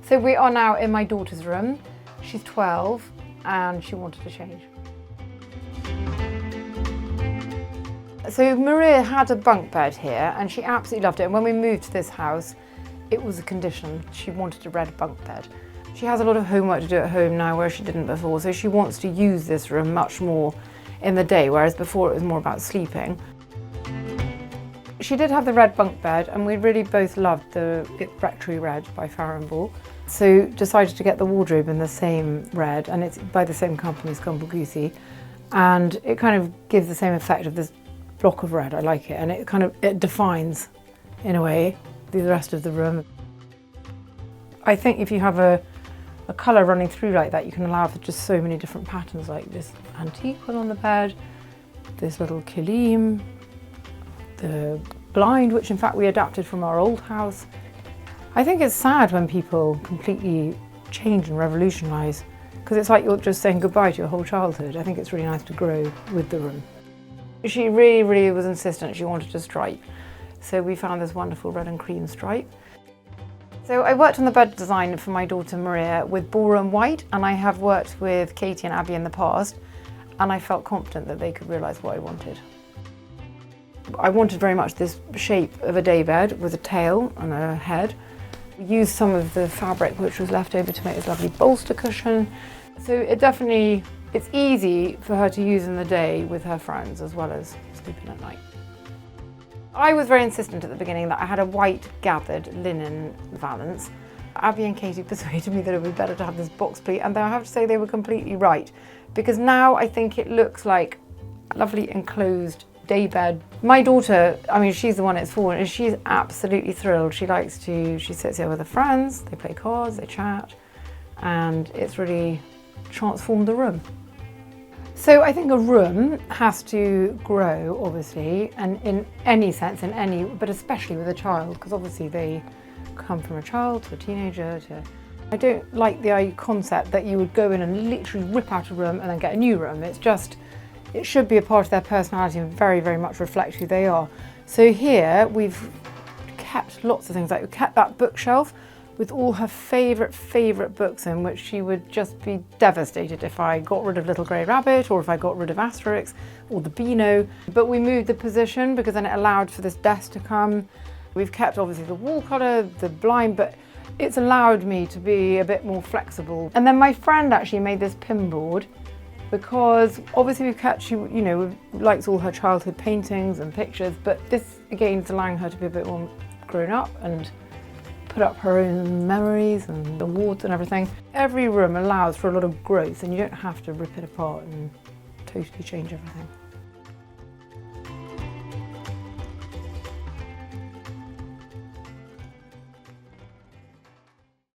So we are now in my daughter's room. She's 12 and she wanted to change. So Maria had a bunk bed here and she absolutely loved it. And when we moved to this house, it was a condition. She wanted a red bunk bed. She has a lot of homework to do at home now where she didn't before, so she wants to use this room much more in the day, whereas before it was more about sleeping. She did have the red bunk bed and we really both loved the Rectory Red by Farrow & Ball. So decided to get the wardrobe in the same red, and it's by the same company as Goosey, and it kind of gives the same effect of this block of red. I like it, and it defines in a way the rest of the room. I think if you have a colour running through like that, you can allow for just so many different patterns, like this antique one on the bed, this little kilim, the blind, which in fact we adapted from our old house. I think it's sad when people completely change and revolutionise, because it's like you're just saying goodbye to your whole childhood. I think it's really nice to grow with the room. She really, really was insistent she wanted a stripe, so we found this wonderful red and cream stripe. So I worked on the bed design for my daughter Maria with Boura and white, and I have worked with Katie and Abby in the past, and I felt confident that they could realise what I wanted. I wanted very much this shape of a daybed with a tail and a head. We used some of the fabric which was left over to make this lovely bolster cushion. So it's easy for her to use in the day with her friends as well as sleeping at night. I was very insistent at the beginning that I had a white gathered linen valance. Abby and Katie persuaded me that it would be better to have this box pleat, and I have to say they were completely right, because now I think it looks like a lovely enclosed daybed. My daughter, I mean, she's the one it's for, and she's absolutely thrilled. She sits here with her friends, they play cards, they chat, and it's really transformed the room. So I think a room has to grow, obviously, and in any sense, but especially with a child, because obviously they come from a child to a teenager to... I don't like the concept that you would go in and literally rip out a room and then get a new room. It's just, it should be a part of their personality and very, very much reflect who they are. So here we've kept lots of things, like we kept that bookshelf with all her favourite books in, which she would just be devastated if I got rid of Little Grey Rabbit or if I got rid of Asterix or the Beano. But we moved the position because then it allowed for this desk to come. We've kept obviously the wall colour, the blind, but it's allowed me to be a bit more flexible. And then my friend actually made this pin board, because obviously we've kept, she likes all her childhood paintings and pictures, but this again is allowing her to be a bit more grown up and put up her own memories and awards and everything. Every room allows for a lot of growth, and you don't have to rip it apart and totally change everything.